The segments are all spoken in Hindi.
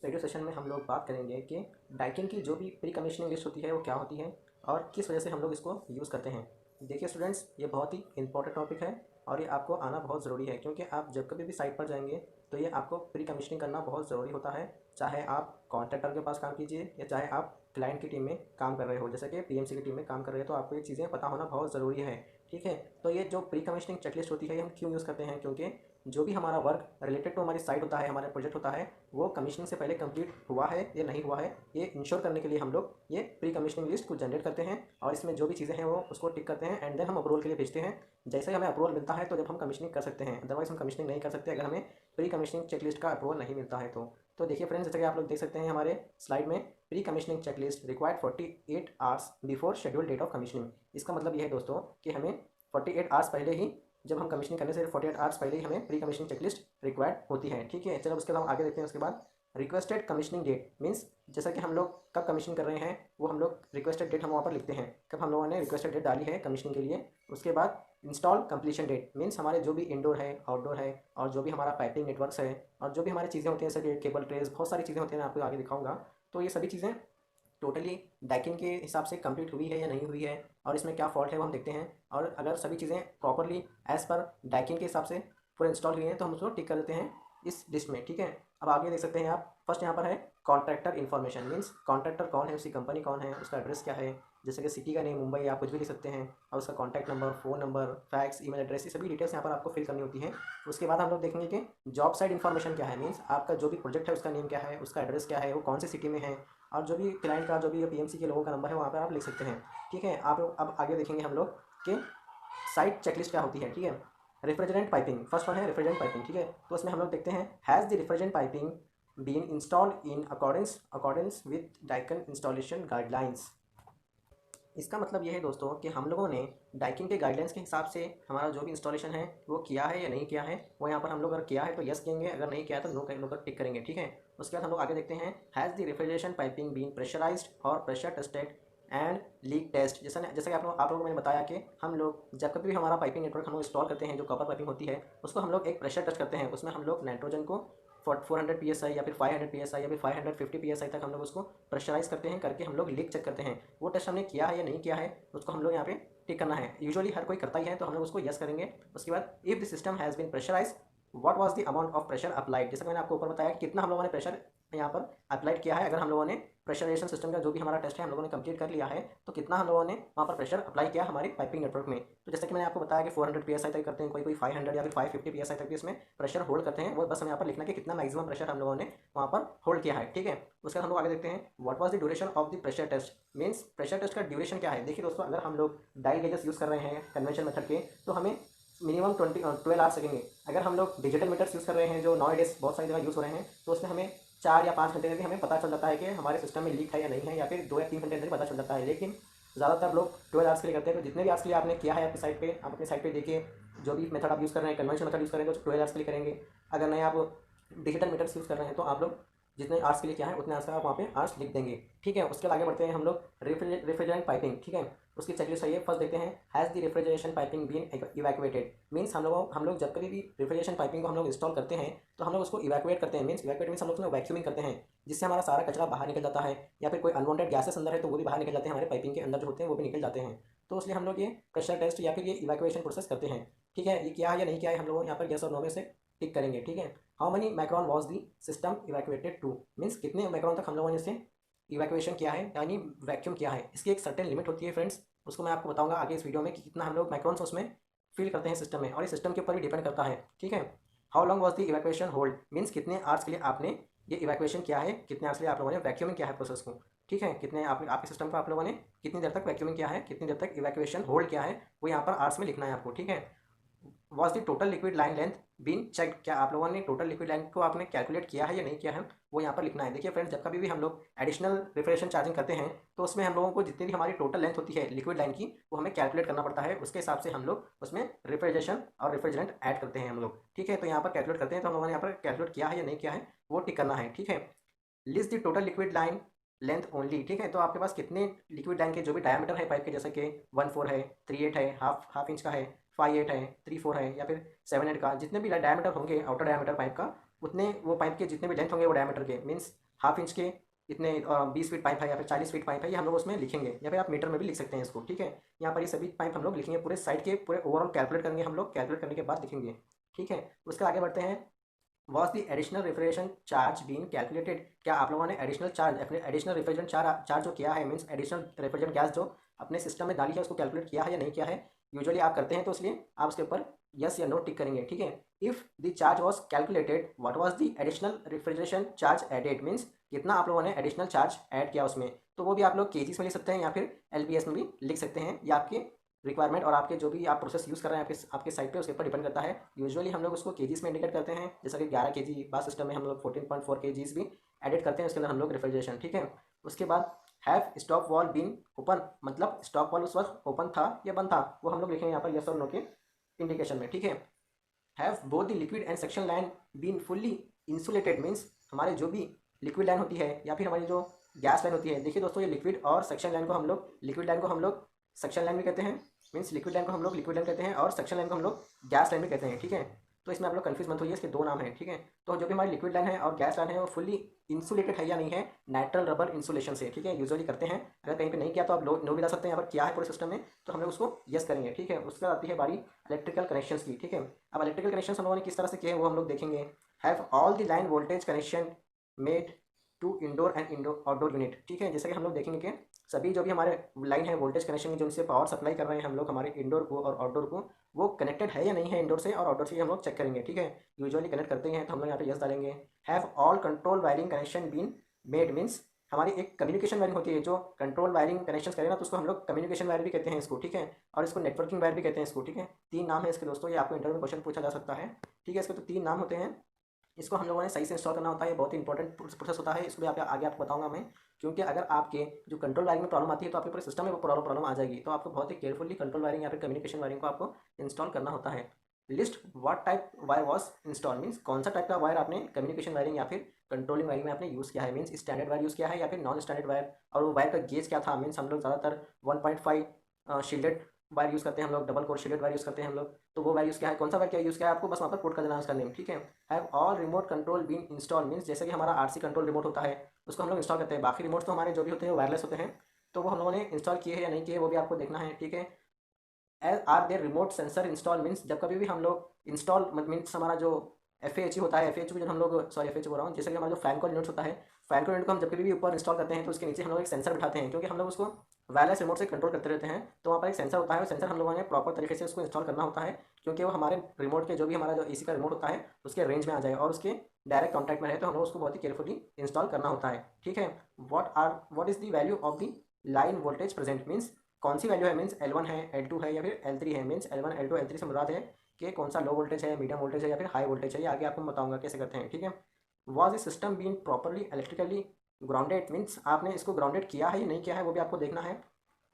वीडियो सेशन में हम लोग बात करेंगे कि डाइकिन की जो भी प्री कमीशनिंग लिस्ट होती है वो क्या होती है और किस वजह से हम लोग इसको यूज़ करते हैं। देखिए स्टूडेंट्स, ये बहुत ही इंपॉर्टेंट टॉपिक है और ये आपको आना बहुत ज़रूरी है, क्योंकि आप जब कभी भी साइट पर जाएंगे तो ये आपको प्री कमीशनिंग करना बहुत ज़रूरी होता है। चाहे आप कॉन्ट्रैक्टर के पास काम कीजिए या चाहे आप क्लाइंट की टीम में काम कर रहे हो, जैसे कि पीएमसी की टीम में काम कर रहे हो, तो आपको ये चीज़ें पता होना बहुत ज़रूरी है। ठीक है, तो ये जो प्री कमीशनिंग चेकलिस्ट होती है ये हम क्यों यूज़ करते हैं, क्योंकि जो भी हमारा वर्क रिलेटेड टू हमारी साइट होता है, हमारा प्रोजेक्ट होता है, वो कमीशनिंग से पहले कंप्लीट हुआ है या नहीं हुआ है, ये इंश्योर करने के लिए हम लोग ये प्री कमीशनिंग लिस्ट को जनरेट करते हैं और इसमें जो भी चीज़ें हैं वो उसको टिक करते हैं एंड देन हम अप्रूवल के लिए भेजते हैं। जैसे ही हमें अप्रूवल मिलता है तो जब हम कमीशनिंग कर सकते हैं, अदरवाइज हम कमीशनिंग नहीं कर सकते अगर हमें प्री कमीशनिंग चेकलिस्ट का अप्रूवल नहीं मिलता है तो देखिए फ्रेंड्स, जैसे कि आप लोग देख सकते हैं हमारे स्लाइड में, pre commissioning checklist required 48 hours before schedule date of commissioning. इसका मतलब ये है दोस्तों कि हमें 48 आवर्स पहले ही, जब हम कमीशनिंग करने से 48 आवर्स पहले ही हमें प्री कमीशनिंग चेकलिस्ट रिक्वायर्ड होती है। ठीक है, चलो उसके बाद हम आगे देखते हैं। उसके बाद रिक्वेस्टेड कमीशनिंग डेट मीन्स, जैसा कि हम लोग कब कमीशनिंग कर रहे हैं वो हम लोग रिक्वेस्टेड डेट हम वहाँ पर लिखते हैं, कब हम लोगों ने रिक्वेस्टेड डेट डाली है कमीशनिंग के लिए। उसके बाद इंस्टॉल कंप्लीशन डेट मीन्स हमारे जो भी इंडोर है, आउटडोर है और जो भी हमारा पाइपिंग नेटवर्क्स है और जो भी हमारी चीज़ें होती हैं, जैसे कि केबल ट्रेस, बहुत सारी चीज़ें होती हैं, मैं आपको आगे दिखाऊंगा। तो ये सभी चीज़ें टोटली डाइकिन के हिसाब से कंप्लीट हुई है या नहीं हुई है और इसमें क्या फॉल्ट है वो हम देखते हैं। और अगर सभी चीज़ें प्रॉपरली एज़ पर डाइकिन के हिसाब से पूरा इंस्टॉल हुई हैं तो हम उसको टिक कर देते हैं इस लिस्ट में। ठीक है, अब आगे देख सकते हैं आप, फर्स्ट यहाँ पर है कॉन्ट्रैक्टर इन्फॉर्मेशन मीन्स कॉन्ट्रैक्टर कौन है, उसकी कंपनी कौन है, उसका एड्रेस क्या है, जैसे कि सिटी का नेम मुंबई आप कुछ भी लिख सकते हैं और उसका contact number, phone number, fax, email address, ये सभी डिटेल्स यहाँ पर आपको फिल करनी होती है। उसके बाद हम लोग देखेंगे कि जॉब साइट इन्फॉर्मेशन क्या है मीन्स आपका जो भी प्रोजेक्ट है उसका नेम क्या है, उसका एड्रेस क्या है, वो कौन सी सिटी में है और जो भी क्लाइंट का जो भी पीएमसी के लोगों का नंबर है वहाँ पर आप लिख सकते हैं। ठीक है, आप अब आगे देखेंगे हम लोग कि साइट चेकलिस्ट क्या होती है। ठीक है, रिफ्रिजरेंट पाइपिंग, फर्स्ट वन है रिफ्रिजरेंट पाइपिंग। ठीक है, तो उसमें हम लोग देखते हैं, has the refrigerant piping been installed in accordance with Daikin installation guidelines. इसका मतलब ये है दोस्तों कि हम लोगों ने डाइकिन के गाइडलाइंस के हिसाब से हमारा जो भी इंस्टॉलेशन है वो किया है या नहीं किया है, वो यहाँ पर हम लोग अगर किया है तो यस कहेंगे, अगर नहीं किया है तो नो नो कर टिक करेंगे। ठीक है, उसके बाद हम लोग आगे देखते हैं, has the refrigeration piping been pressurised और pressure tested and leak test. जैसा कि आप लोगों को मैंने बताया कि हम लोग जब कभी भी हमारा पाइपिंग नेटवर्क हम लोग इंस्टॉल करते हैं, जो कॉपर पाइपिंग होती है उसको हम लोग एक प्रेशर टेस्ट करते हैं। उसमें हम लोग नाइट्रोजन को 400 PSI या फिर 500 PSI या फिर 550 PSI तक हम लोग उसको प्रेशराइज करते हैं, करके हम लोग लीक चेक करते हैं। वो टेस्ट हमने किया है या नहीं किया है उसको हम लोग यहाँ पे टिक करना है। यूजुअली हर कोई करता ही है तो हम लोग उसको यस करेंगे। उसके बाद if the system has been pressurise what was the amount of pressure applied, जैसा मैंने आपको ऊपर बताया कि कितना हम लोगों ने प्रेशर यहाँ पर अप्लाइड किया है। अगर हम लोगों ने प्रेशराइजेशन सिस्टम का जो भी हमारा टेस्ट है हम लोगों ने कंप्लीट कर लिया है तो कितना हम लोगों ने वहाँ पर प्रेशर अप्लाई किया हमारे पाइपिंग नेटवर्क में। तो जैसे कि मैंने आपको बताया कि 400 PSI तक करते हैं, कोई 500 या फिर 550 PSI तक भी इसमें प्रेशर होल्ड करते हैं। वो बस हमें यहाँ पर लिखना कि कितना मैक्सिमम प्रेशर हम लोगों ने वहाँ पर होल्ड किया है। ठीक है, उसके बाद हम लोग आगे देखते हैं, what was the duration of the pressure test means pressure test का ड्यूरेशन क्या है। देखिए दोस्तों, अगर हम लोग डायल गेजेस यूज़ कर रहे हैं कन्वेंशन मेथड के तो हमें मिनिमम 12 आवर्स लगेंगे। अगर हम लोग डिजिटल मीटर्स यूज़ कर रहे हैं जो नॉ डेज बहुत सारी जगह यूज़ हो रहे हैं तो उसमें हमें 4 या 5 घंटे में हमें पता चल जाता है कि हमारे सिस्टम में लीक है या नहीं है, या फिर 2 या 3 घंटे अंदर पता चल जाता है। लेकिन ज़्यादातर लोग 12 आवर्स के लिए करते हैं। तो जितने भी आवर्स के लिए आपने किया है आपकी साइट पे, आप अपनी साइट पे देखिए जो भी मेथड आप यूज़ कर रहे हैं, कन्वेंशन मेथड यूज़ कर रहे हैं तो 12 आवर्स के लिए करेंगे। अगर नहीं आप डिजिटल मीटर्स यूज़ कर रहे हैं तो आप लोग जितने आवर्स के लिए क्या है उतने आवर्स का आप वहाँ पे आवर्स लिख देंगे। ठीक है, उसके आगे बढ़ते हैं हम लोग, रेफ्रिजरेंट पाइपिंग। ठीक है, उसकी चेकलिस्ट है ये। फर्स्ट देखते हैं, has the refrigeration piping been evacuated means हम लोग जब कभी भी रेफ्रिजरेशन पाइपिंग को हम लोग इंस्टॉल करते हैं तो हम लोग उसको इवैक्यूएट करते हैं। मीन्स इवैक्यूएट मीन्स हम लोग उसमें वैक्यूमिंग करते हैं, जिससे हमारा सारा कचरा बाहर निकल जाता है, या फिर कोई अनवांटेड गैसेस अंदर है तो वो भी बाहर निकल जाते हैं, हमारे पाइपिंग के अंदर जो होते हैं वो भी निकल जाते हैं। तो इसलिए हम लोग ये प्रेशर टेस्ट या फिर ये इवैक्यूएशन प्रोसेस करते हैं। ठीक है, ये किया है या नहीं किया है हम लोग यहाँ पर यस और नो में से टिक करेंगे। ठीक है, how many micron was the system evacuated two means कितने माइक्रोन तक हम लोगों ने इसे इवैक्यूएशन किया है यानी वैक्यूम किया है। इसकी एक सर्टेन लिमिट होती है फ्रेंड्स, उसको मैं आपको बताऊंगा आगे इस वीडियो में कि कितना हम लोग माइक्रोन्स उसमें फिल करते हैं सिस्टम में, और इस सिस्टम के ऊपर भी डिपेंड करता है। ठीक है, how long was the evacuation hold means कितने आवर्स के लिए आपने ये इवैक्यूएशन किया है, कितने आवर्स के लिए आप लोगों ने वैक्यूमिंग किया है प्रोसेस को। ठीक है, कितने आपके सिस्टम को आप लोगों ने कितनी देर तक वैक्यूमिंग किया है, कितनी देर तक इवैक्यूएशन होल्ड किया है, वो यहाँ पर आवर्स में लिखना है आपको। ठीक है, was the total liquid line length been check, क्या आप लोगों ने टोटल लिक्विड लाइन को आपने कैलकुलेट किया है या नहीं किया है, वो यहाँ पर लिखना है। देखिए फ्रेंड्स, जब कभी भी हम लोग एडिशनल रेफ्रिजरेशन चार्जिंग करते हैं तो उसमें हम लोगों को जितनी भी हमारी टोटल लेंथ होती है लिक्विड लाइन की वो हमें कैलकुलेट करना पड़ता है। उसके हिसाब से हम लोग उसमें रेफ्रिजरेशन और रेफ्रिजरेंट ऐड करते हैं हम लोग। ठीक है, तो यहाँ पर कैलकुलेट करते हैं तो हम लोगों ने यहाँ पर कैलकुलेट किया है या नहीं किया है वो टिक करना है। ठीक है, list the total liquid line length only. ठीक है, तो आपके पास कितने लिक्विड लाइन के जो भी डायमीटर है पाइप के, जैसे कि 1/4 है, 3/8 है, हाफ इंच का है, 5/8 है, 3/4 है या फिर 7/8 का, जितने भी डायमीटर होंगे आउटर डायमीटर पाइप का, उतने वो पाइप के जितने भी लेंथ होंगे वो डायमीटर के मीन्स हाफ इंच के इतने 20 फीट पाइप है या फिर 40 फीट पाइप है, ये हम लोग उसमें लिखेंगे, या फिर आप मीटर में भी लिख सकते हैं इसको, ठीक है। यहाँ पर ये सभी पाइप हम लोग लिखेंगे, पूरे साइड के पूरे ओवरऑल कैलकुलेट करेंगे हम लोग, कैलकुलेट करने के बाद लिखेंगे, ठीक है। उसके आगे बढ़ते हैं। Was the additional refrigeration charge been calculated, क्या आप लोगों ने एडिशनल चार्ज अपने एडिशनल रेफ्रिजरेंट चार्ज जो किया है, मीन्स एडिशनल रेफ्रिजरेंट गैस जो अपने सिस्टम में डाली है उसको कैलकुलेट किया है या नहीं किया है। यूजुअली आप करते हैं तो इसलिए आप उसके ऊपर यस या नो टिक करेंगे, ठीक है। If the charge was calculated what was the additional refrigeration charge added, means कितना आप लोगों ने एडिशनल चार्ज ऐड किया उसमें, तो वो भी आप लोग केजीस में लिख सकते हैं या फिर एलबीएस में भी लिख सकते हैं, या आपके रिक्वायरमेंट और आपके जो भी आप प्रोसेस यूज़ कर रहे हैं आपके साइट पे उसके ऊपर डिपेंड करता है। यूजुअली हम लोग उसको केजीस में इंडिकेट करते हैं, जैसा कि 11 केजी बास सिस्टम में हम लोग 14.4 केजीस भी एडिट करते हैं उसके अंदर हम लोग रेफ्रिजरेशन, ठीक है। उसके बाद have stop valve been open, मतलब स्टॉप वॉल उस वक्त ओपन था या बंद था, वो हम लोग लिखेंगे यहाँ पर यस और नो के इंडिकेशन में, ठीक है। Have both the liquid and suction line been fully insulated, means हमारे जो भी लिक्विड लाइन होती है या फिर हमारी जो गैस लाइन होती है, देखिए दोस्तों ये लिक्विड और सक्शन लाइन को हम लोग लिक्विड लाइन को हम लोग सक्शन लाइन भी कहते हैं, मीन्स लिक्विड लाइन को हम लोग लिक्विड लाइन कहते हैं और सक्शन लाइन को हम लोग गैस लाइन भी कहते हैं, ठीक है। तो इसमें आप लोग कन्फ्यूज मत होइए, इसके दो नाम हैं, ठीक है। तो जो भी हमारी लिक्विड लाइन है और गैस लाइन है वो फुल्ली इंसुलेटेड है या नहीं है नाइट्रल रबर इंसुलेशन से, ठीक है। यूजुअली करते हैं, अगर कहीं पे नहीं किया तो आप नो भी डाल सकते हैं, यहाँ पर किया है पूरे सिस्टम में तो हम लोग उसको यस करेंगे, ठीक है। उसके बाद आती है बारी इलेक्ट्रिकल कनेक्शंस की, ठीक है। अब इलेक्ट्रिकल कनेक्शन हम लोगों ने किस तरह से किए हैं वो हम लोग देखेंगे। Have all the line voltage connection made to indoor and indoor outdoor unit, ठीक है। जैसे कि हम लोग देखेंगे कि सभी जो भी हमारे लाइन है वोल्टेज कनेक्शन की जो उनसे पावर सप्लाई कर रहे हैं हम लोग हमारे इंडोर को और आउटडोर को, वो कनेक्टेड है या नहीं है इंडोर से और आउटडोर से हम लोग चेक करेंगे, ठीक है। यूजुअली कनेक्ट करते हैं तो हम लोग यहाँ पे यस डालेंगे। Have all control wiring connection been made, means हमारी एक कम्युनिकेशन वायरिंग होती है जो कंट्रोल वायरिंग कनेक्शन करें ना तो उसको हम लोग कम्युनिकेशन वायर भी कहते हैं इसको, ठीक है। और इसको नेटवर्किंग वायर भी कहते हैं इसको, ठीक है। तीन नाम है इसके दोस्तों, ये आपको इंटरव्यू में क्वेश्चन पूछा जा सकता है, ठीक है। इसके तो तीन नाम होते हैं, इसको हम लोगों ने सही से इंस्टॉल करना होता है, ये बहुत ही इंपॉर्टेंट प्रोसेस होता है, इसको भी आप आगे आपको बताऊंगा मैं। क्योंकि अगर आपके जो कंट्रोल वायरिंग में प्रॉब्लम आती है तो आपके पूरे सिस्टम में वो प्रॉब्लम आ जाएगी, तो आपको बहुत ही केयरफुली कंट्रोल वायरिंग या फिर कम्युनिकेशन वायरिंग को आपको इंस्टॉल करना होता है। List what type wire was install, means कौन सा टाइप का वायर आपने कम्युनिकेशन वायरिंग या फिर कंट्रोलिंग वायरिंग में आपने यूज़ किया है, मीन्स स्टैंडर्ड वायर यूज़ किया है या फिर नॉन स्टैंडर्ड वायर, और वो वायर का गेज क्या था, मीन्स हम लोग ज़्यादातर 1.5 शील्डेड वायर यूज़ करते हैं हम लोग, double core shielded wire use करते हैं हम लोग, तो वो वायर यूज़ किया है, कौन सा वायर क्या यूज़ किया है आपको बस वहाँ पर कोड कर देना उसका नेम, ठीक है। Have all remote control been install, means जैसे कि हमारा आरसी कंट्रोल रिमोट होता है उसको हम लोग इंस्टॉल करते हैं, बाकी रिमोट तो हमारे जो भी होते हैं वायरलेस होते हैं, तो वो हम लोगों ने इंस्टॉल किए हैं या नहीं किए वो भी आपको देखना है, ठीक है। Are there remote sensor install, means जब कभी भी हम लोग इंस्टॉल मीन्स हमारा जो एफ ए होता है, एफ को जब हम लोग सॉरी एफ बोल रहा हूँ, जैसे कि हमारा जो फैन कॉल यूनिट होता है, फैन कॉल यूनिट को हम जब कभी भी ऊपर इंस्टॉल करते हैं तो उसके नीचे हम लोग एक सेंसर बिठाते हैं, क्योंकि हम लोग उसको वायरलेस रिमोट से कंट्रोल करते रहते हैं, तो वहाँ पर एक सेंसर होता है, और सेंसर हम लोगों ने प्रॉपर तरीके से उसको इंस्टॉल करना होता है, क्योंकि वो हमारे रिमोट के जो भी हमारा जो एसी का रिमोट होता है उसके रेंज में आ जाए और उसके डायरेक्ट कॉन्टैक्ट में रहे, तो हम लोग उसको बहुत ही केयरफुली इंस्टॉल करना होता है, ठीक है। What is the value of the line voltage present, means कौन सी वैल्यू है, मीन्स L1 है, L2 है या फिर L3 है, मीन्स L1 L2 L3 से मुराद है कि कौन सा लो वोल्टेज है, मीडियम वोल्टेज है या फिर हाई वोल्टेज है, ये आगे आपको बताऊंगा कैसे करते हैं, ठीक है। Was a system been properly electrically grounded, means आपने इसको ग्राउंडेड किया है या नहीं किया है वो भी आपको देखना है।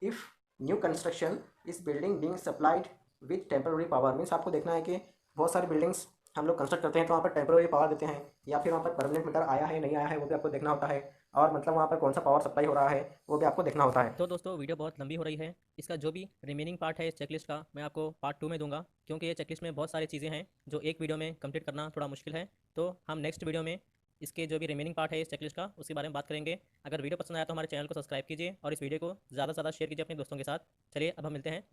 इफ़ न्यू कंस्ट्रक्शन इस building being supplied with temporary power, means आपको देखना है कि बहुत सारी बिल्डिंग्स हम लोग कंस्ट्रक्ट करते हैं तो वहाँ पर टेम्पररी पावर देते हैं या फिर वहाँ पर परमानेंट मीटर आया है नहीं आया है वो भी आपको देखना होता है, और मतलब वहाँ पर कौन सा पावर सप्लाई हो रहा है वो भी आपको देखना होता है। तो दोस्तों वीडियो बहुत लंबी हो रही है। इसका जो भी रिमेनिंग पार्ट है इस चेकलिस्ट का मैं आपको पार्ट 2 में दूंगा, क्योंकि ये चेकलिस्ट में बहुत सारी चीज़ें हैं जो एक वीडियो में कंप्लीट करना थोड़ा मुश्किल है। तो हम नेक्स्ट वीडियो में इसके जो भी रिमेनिंग पार्ट है इस चेकलिस्ट का उसके बारे में बात करेंगे। अगर वीडियो पसंद आया तो हमारे चैनल को सब्सक्राइब कीजिए और इस वीडियो को ज़्यादा से ज़्यादा शेयर कीजिए अपने दोस्तों के साथ। चलिए अब हम मिलते हैं।